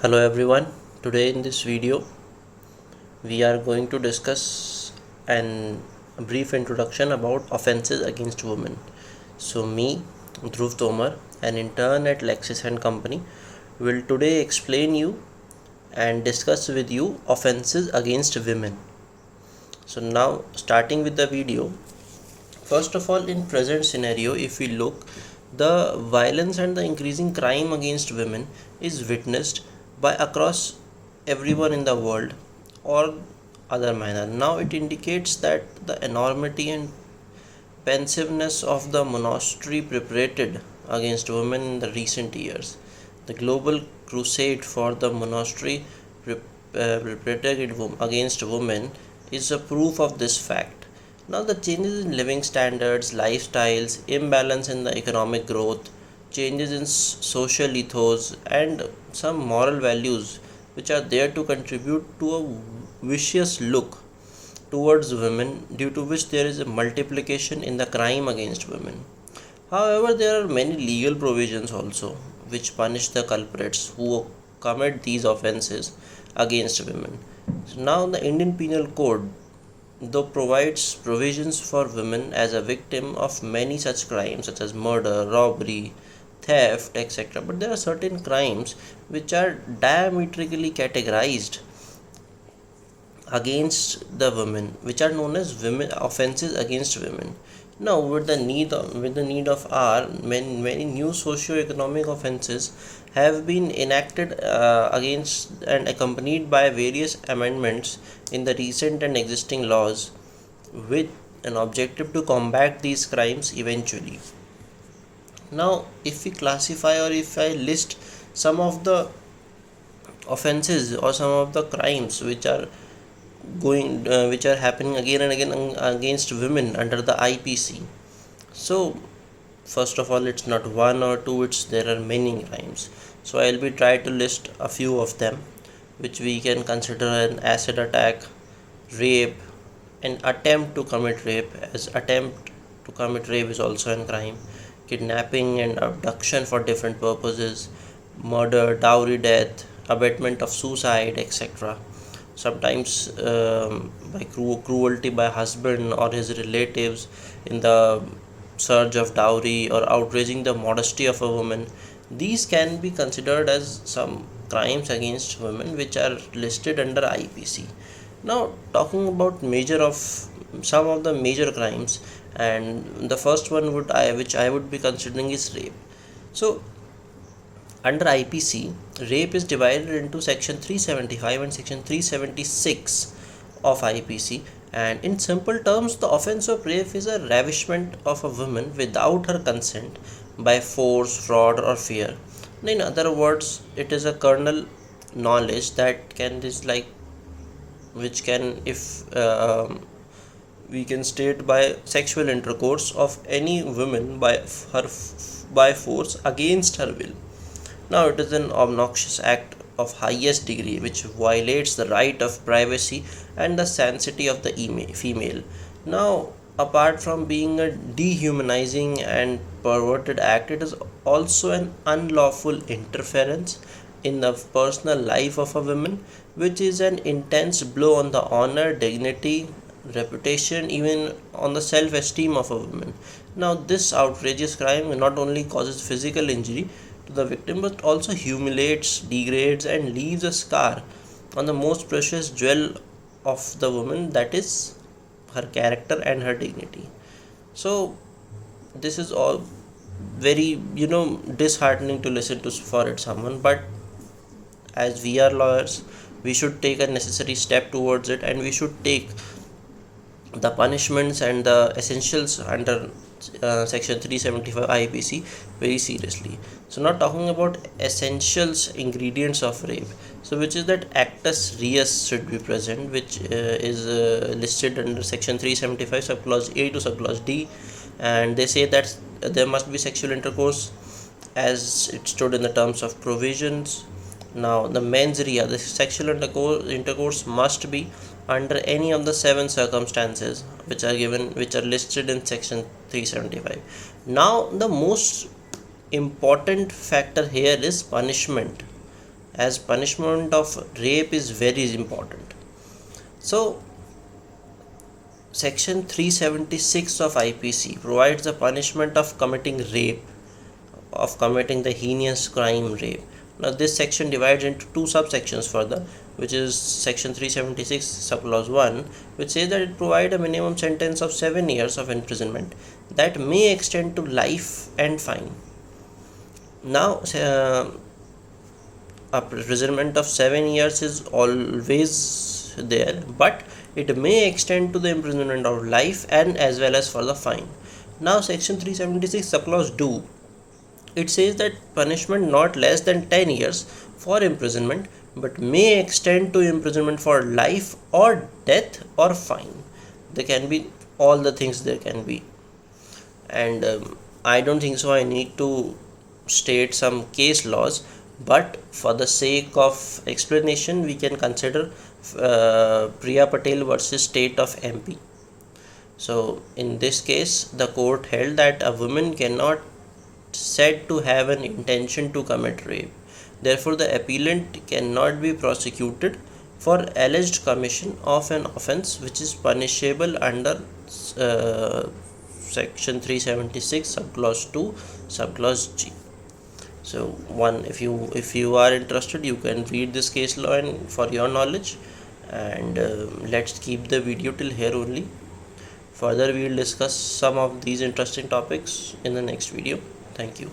Hello everyone. Today in this video we are going to discuss a brief introduction about offences against women. So me, Dhruv Tomar, an intern at LEXIS and Company, will today explain you and discuss with you offences against women. So now starting with the video, first of all, in present scenario, if we look, the violence and the increasing crime against women is witnessed by across everyone in the world or other manner. Now it indicates that the enormity and pensiveness of the monastery perpetrated against women in the recent years. The global crusade for the monastery perpetrated against women is a proof of this fact. Now, the changes in living standards, lifestyles, imbalance in the economic growth, changes in social ethos, and some moral values which are there to contribute to a vicious look towards women, due to which there is a multiplication in the crime against women. However, there are many legal provisions also which punish the culprits who commit these offences against women. So now the Indian Penal Code though provides provisions for women as a victim of many such crimes such as murder, robbery, theft, etc. But there are certain crimes which are diametrically categorized against the women, which are known as women offenses against women. Now, with the need of our many new socio-economic offenses have been enacted against and accompanied by various amendments in the recent and existing laws, with an objective to combat these crimes eventually. Now, if we classify or if I list some of the offenses or some of the crimes which are happening again and again against women under the IPC. So first of all, it's not one or two, it's there are many crimes. So I'll be try to list a few of them, which we can consider an acid attack, rape, an attempt to commit rape, as attempt to commit rape is also a crime, kidnapping and abduction for different purposes, murder, dowry death, abetment of suicide, etc. Sometimes by cruelty by husband or his relatives in the search of dowry, or outraging the modesty of a woman. These can be considered as some crimes against women which are listed under IPC. Now talking about major of some of the major crimes, and the first one which I would be considering is rape. So under IPC, rape is divided into section 375 and section 376 of IPC, and in simple terms, the offense of rape is a ravishment of a woman without her consent by force, fraud, or fear. In other words, it is a kernel knowledge that can is like which can, if we can state, by sexual intercourse of any woman by force against her will. Now, it is an obnoxious act of highest degree which violates the right of privacy and the sanctity of the female. Now, apart from being a dehumanizing and perverted act, it is also an unlawful interference in the personal life of a woman, which is an intense blow on the honor, dignity, reputation, even on the self-esteem of a woman. Now, this outrageous crime not only causes physical injury to the victim but also humiliates, degrades, and leaves a scar on the most precious jewel of the woman, that is her character and her dignity. So this is all very disheartening to listen to for it someone, but as we are lawyers, we should take a necessary step towards it, and we should take the punishments and the essentials under section 375 IPC very seriously. So now talking about essentials ingredients of rape, so which is that actus reus should be present, which is listed under section 375 subclause A to subclause D, and they say that there must be sexual intercourse as it stood in the terms of provisions. Now the mens rea, the sexual intercourse must be under any of the 7 circumstances which are listed in section 375. Now the most important factor here is punishment as punishment of rape is very important. So section 376 of IPC provides the punishment of committing rape, of committing the heinous crime rape. Now this section divides into two subsections further, which is section 376 subclause 1, which says that it provides a minimum sentence of 7 years of imprisonment that may extend to life and fine. Now a imprisonment of 7 years is always there, but it may extend to the imprisonment of life and as well as for the fine. Now section 376 subclause 2, it says that punishment not less than 10 years for imprisonment but may extend to imprisonment for life or death or fine. There can be all the things there can be, and I don't think so I need to state some case laws, but for the sake of explanation we can consider Priya Patel versus State of MP. So in this case the court held that a woman cannot said to have an intention to commit rape. Therefore, the appellant cannot be prosecuted for alleged commission of an offence which is punishable under section 376 subclause 2 subclause G. So one, if you are interested, you can read this case law and for your knowledge, and let's keep the video till here only. Further we will discuss some of these interesting topics in the next video. Thank you.